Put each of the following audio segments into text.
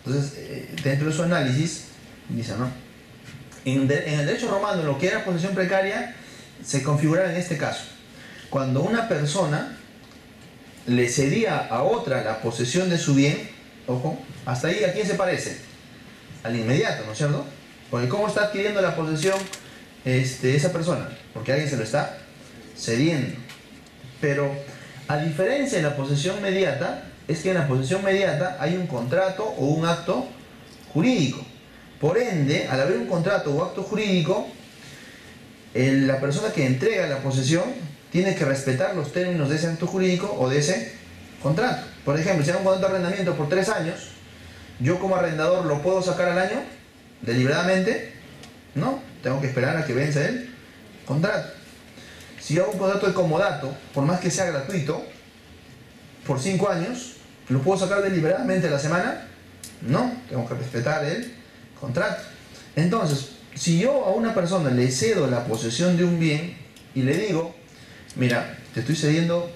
Entonces, dentro de su análisis, dice, ¿no? En el derecho romano, lo que era posesión precaria se configuraba en este caso. Cuando una persona le cedía a otra la posesión de su bien, ojo, hasta ahí ¿a quién se parece? Al inmediato, ¿no es cierto? Porque ¿cómo está adquiriendo la posesión esa persona? Porque alguien se lo está cediendo. Pero a diferencia de la posesión mediata, es que en la posesión mediata hay un contrato o un acto jurídico. Por ende, al haber un contrato o acto jurídico, la persona que entrega la posesión tiene que respetar los términos de ese acto jurídico o de ese contrato. Por ejemplo, si hay un contrato de arrendamiento por 3 años, yo como arrendador lo puedo sacar al año deliberadamente. No, tengo que esperar a que vence el contrato. Si hago un contrato de comodato, por más que sea gratuito, por 5 años, ¿lo puedo sacar deliberadamente a la semana? No, tengo que respetar el contrato. Entonces, si yo a una persona le cedo la posesión de un bien y le digo, mira, te estoy cediendo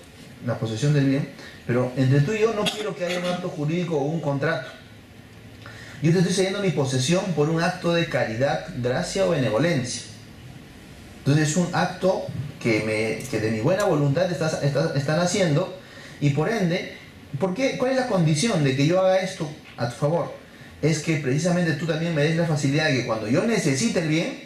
la posesión del bien, pero entre tú y yo no quiero que haya un acto jurídico o un contrato. Yo te estoy cediendo mi posesión por un acto de caridad, gracia o benevolencia. Entonces es un acto que de mi buena voluntad están haciendo, y por ende, ¿cuál es la condición de que yo haga esto a tu favor? Es que precisamente tú también me des la facilidad de que cuando yo necesite el bien,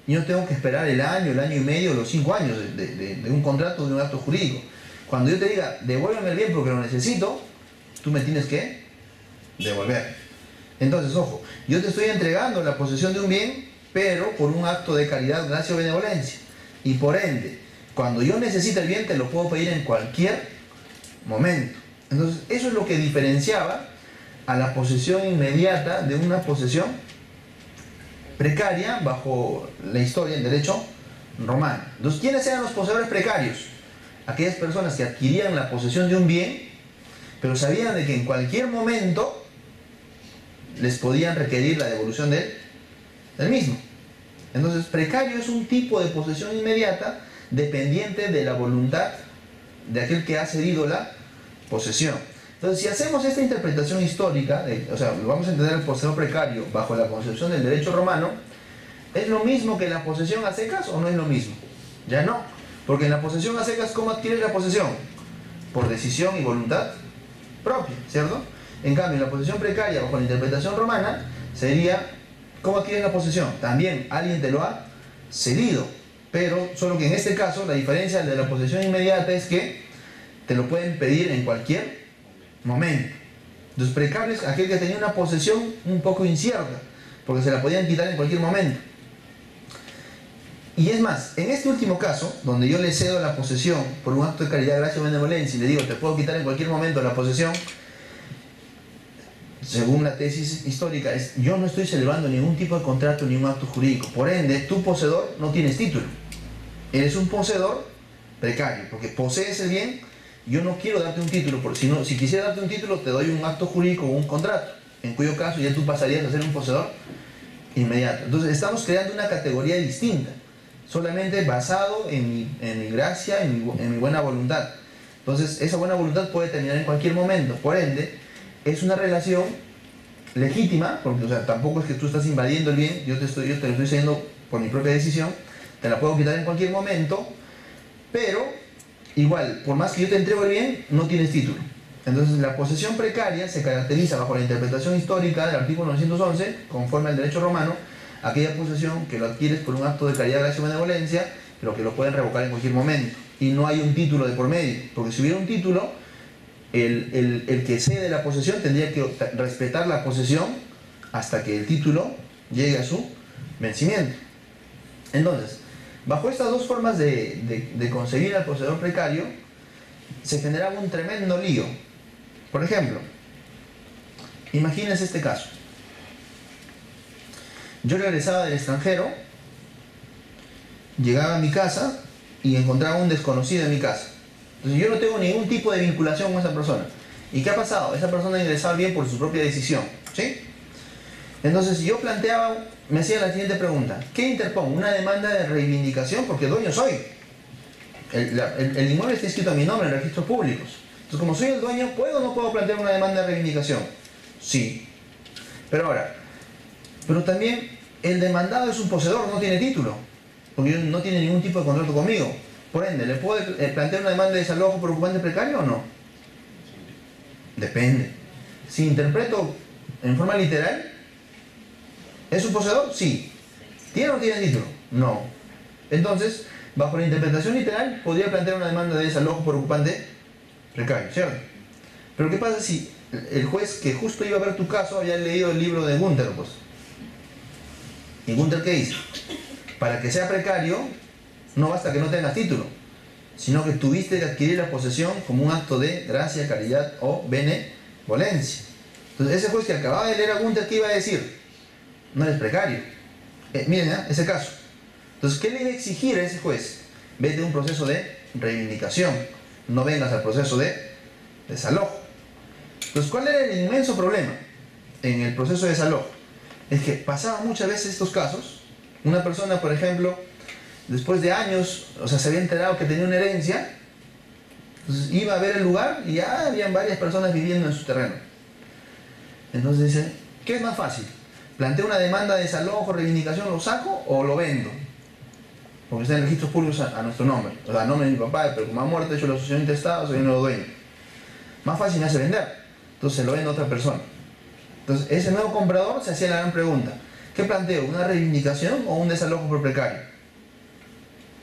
yo no tengo que esperar el año y medio, los 5 años de un contrato, de un acto jurídico. Cuando yo te diga, devuélveme el bien porque lo necesito, tú me tienes que devolver. Entonces, ojo, yo te estoy entregando la posesión de un bien, pero por un acto de caridad, gracia o benevolencia. Y por ende, cuando yo necesite el bien, te lo puedo pedir en cualquier momento. Entonces, eso es lo que diferenciaba a la posesión inmediata de una posesión precaria bajo la historia del derecho romano. Entonces, ¿quiénes eran los poseedores precarios? Aquellas personas que adquirían la posesión de un bien, pero sabían de que en cualquier momento les podían requerir la devolución del mismo. Entonces, precario es un tipo de posesión inmediata dependiente de la voluntad de aquel que ha cedido la posesión. Entonces, si hacemos esta interpretación histórica, o sea, vamos a entender el poseedor precario bajo la concepción del derecho romano, ¿es lo mismo que la posesión a secas o no es lo mismo? Ya no, porque en la posesión a secas, ¿cómo adquieres la posesión? Por decisión y voluntad propia, ¿cierto? En cambio, en la posesión precaria bajo la interpretación romana sería, ¿cómo adquieres la posesión? También alguien te lo ha cedido, pero solo que en este caso la diferencia de la posesión inmediata es que te lo pueden pedir en cualquier momento. Entonces, precario es aquel que tenía una posesión un poco incierta, porque se la podían quitar en cualquier momento. Y es más, en este último caso, donde yo le cedo la posesión por un acto de caridad, gracia o benevolencia, y le digo, te puedo quitar en cualquier momento la posesión, según la tesis histórica, yo no estoy celebrando ningún tipo de contrato ni un acto jurídico. Por ende, tu poseedor no tienes título. Eres un poseedor precario, porque posees el bien. Yo no quiero darte un título, porque si quisiera darte un título, te doy un acto jurídico o un contrato, en cuyo caso ya tú pasarías a ser un poseedor inmediato. Entonces, estamos creando una categoría distinta, solamente basado en mi gracia, en mi buena voluntad. Entonces, esa buena voluntad puede terminar en cualquier momento. Por ende, es una relación legítima, porque tampoco es que tú estás invadiendo el bien, yo te lo estoy cediendo por mi propia decisión, te la puedo quitar en cualquier momento, pero igual, por más que yo te entrego el bien, no tienes título. Entonces, la posesión precaria se caracteriza bajo la interpretación histórica del artículo 911, conforme al derecho romano, aquella posesión que lo adquieres por un acto de caridad, gracia o benevolencia, pero que lo pueden revocar en cualquier momento. Y no hay un título de por medio, porque si hubiera un título, el que cede la posesión tendría que respetar la posesión hasta que el título llegue a su vencimiento. Entonces, bajo estas dos formas de conseguir al poseedor precario, se generaba un tremendo lío. Por ejemplo, imagínense este caso. Yo regresaba del extranjero, llegaba a mi casa y encontraba un desconocido en mi casa. Entonces yo no tengo ningún tipo de vinculación con esa persona. ¿Y qué ha pasado? Esa persona ha ingresado bien por su propia decisión, ¿sí? Entonces yo me hacía la siguiente pregunta. ¿Qué interpongo? ¿Una demanda de reivindicación? Porque dueño soy. El inmueble está inscrito a mi nombre en registros públicos. Entonces, como soy el dueño, ¿puedo o no puedo plantear una demanda de reivindicación? Sí. Pero ahora, pero también el demandado es un poseedor, no tiene título, porque no tiene ningún tipo de contrato conmigo. Por ende, ¿le puedo plantear una demanda de desalojo por ocupante precario o no? Depende. Si interpreto en forma literal, ¿es un poseedor? Sí. ¿Tiene o no tiene título? No. Entonces, bajo la interpretación literal, podría plantear una demanda de desalojo por ocupante precario, ¿cierto? Pero ¿qué pasa si el juez que justo iba a ver tu caso había leído el libro de Gunther, pues? ¿Y Gunther qué dice? Para que sea precario, no basta que no tengas título, sino que tuviste que adquirir la posesión como un acto de gracia, caridad o benevolencia. Entonces, ese juez que acababa de leer a Gunther, ¿qué iba a decir? No eres precario. Miren, ese caso. Entonces, ¿qué le iba a exigir a ese juez? Vete a un proceso de reivindicación, no vengas al proceso de desalojo. Entonces, ¿cuál era el inmenso problema en el proceso de desalojo? Es que pasaban muchas veces estos casos. Una persona, por ejemplo, después de años, o sea, se había enterado que tenía una herencia, entonces iba a ver el lugar y ya habían varias personas viviendo en su terreno. Entonces dice, ¿qué es más fácil? ¿Planteo una demanda de desalojo, reivindicación, lo saco o lo vendo? Porque está en registros públicos a nuestro nombre, o sea, a nombre de mi papá, pero como ha muerto, he hecho la asociación intestada, soy el nuevo dueño. Más fácil me hace vender, entonces se lo vende a otra persona. Entonces, ese nuevo comprador se hacía la gran pregunta: ¿qué planteo? ¿Una reivindicación o un desalojo por precario?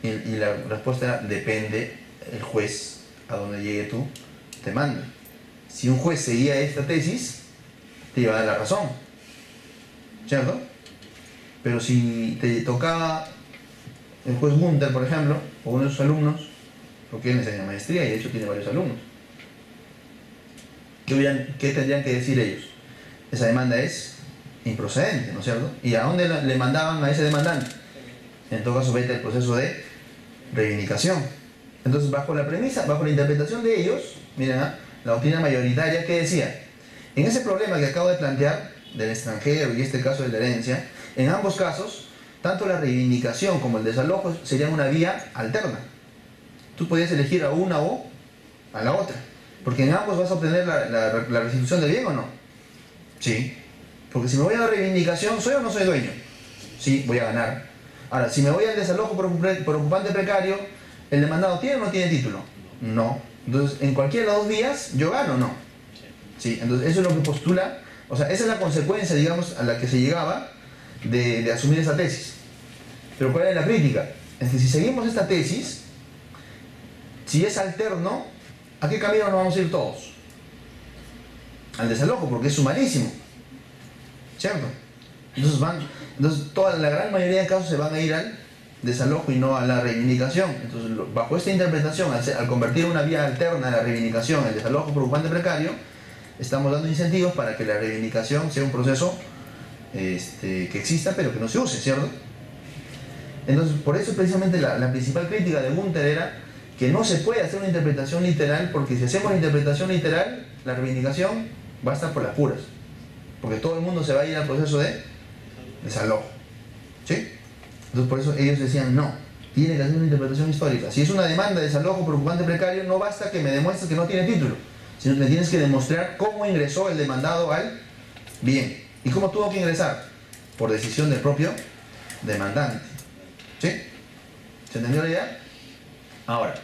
Y la respuesta era: depende el juez a donde llegue tú, te manda. Si un juez seguía esta tesis, te iba a dar la razón, ¿cierto? Pero si te tocaba el juez Gunther, por ejemplo, o uno de sus alumnos, porque él enseña maestría y de hecho tiene varios alumnos, ¿qué tendrían que decir ellos? Esa demanda es improcedente, ¿no es cierto? ¿Y a dónde le mandaban a ese demandante? En todo caso, vete al proceso de reivindicación. Entonces, bajo la premisa, bajo la interpretación de ellos, miren, la doctrina mayoritaria, ¿qué decía? En ese problema que acabo de plantear, del extranjero y este caso de la herencia, en ambos casos, tanto la reivindicación como el desalojo serían una vía alterna. Tú podías elegir a una o a la otra, porque en ambos vas a obtener la restitución del bien, ¿o no? Sí, porque si me voy a la reivindicación, ¿soy o no soy dueño? Sí, voy a ganar. Ahora, si me voy al desalojo por ocupante precario, ¿el demandado tiene o no tiene título? No. Entonces, en cualquiera de las dos vías, ¿yo gano o no? Sí, entonces eso es lo que postula, o sea, esa es la consecuencia, digamos, a la que se llegaba de asumir esa tesis. Pero ¿cuál es la crítica? Es que si seguimos esta tesis, si es alterno, ¿a qué camino nos vamos a ir todos? Al desalojo, porque es sumarísimo, ¿cierto? Entonces toda la gran mayoría de casos se van a ir al desalojo y no a la reivindicación. Entonces, bajo esta interpretación, al convertir una vía alterna a la reivindicación, el desalojo por ocupante precario, estamos dando incentivos para que la reivindicación sea un proceso que exista, pero que no se use, ¿cierto? Entonces, por eso precisamente la principal crítica de Gunther era que no se puede hacer una interpretación literal, porque si hacemos la interpretación literal, la reivindicación va a estar por las puras, porque todo el mundo se va a ir al proceso de desalojo, ¿sí? Entonces, por eso ellos decían, no, tiene que hacer una interpretación histórica. Si es una demanda de desalojo por ocupante precario, no basta que me demuestres que no tiene título, sino que me tienes que demostrar cómo ingresó el demandado al bien. ¿Y cómo tuvo que ingresar? Por decisión del propio demandante, ¿sí? ¿Se entendió la idea? Ahora,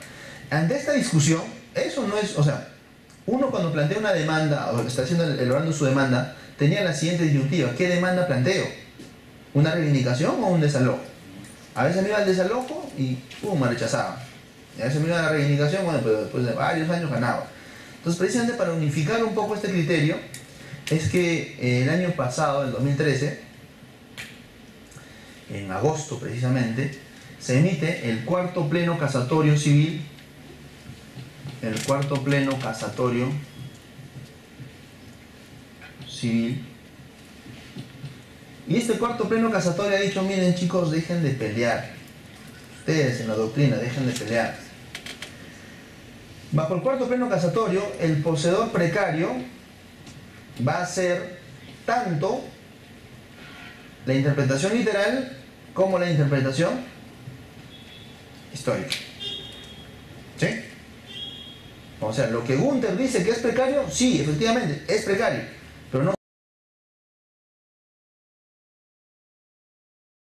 ante esta discusión, eso no es, o sea, uno cuando plantea una demanda, o está elaborando su demanda, tenía la siguiente disyuntiva: ¿qué demanda planteo? ¿Una reivindicación o un desalojo? A veces me iba al desalojo y me rechazaba. Y a veces me iba a la reivindicación, bueno, pero después de varios años ganaba. Entonces, precisamente para unificar un poco este criterio, es que el año pasado, el 2013, en agosto precisamente, se emite el cuarto pleno casatorio civil, el cuarto pleno casatorio civil. Y este cuarto pleno casatorio ha dicho: miren chicos, dejen de pelear. Ustedes en la doctrina, dejen de pelear. Bajo el cuarto pleno casatorio, el poseedor precario va a hacer tanto la interpretación literal como la interpretación histórica. ¿Sí? O sea, lo que Gunther dice que es precario, sí, efectivamente, es precario, pero no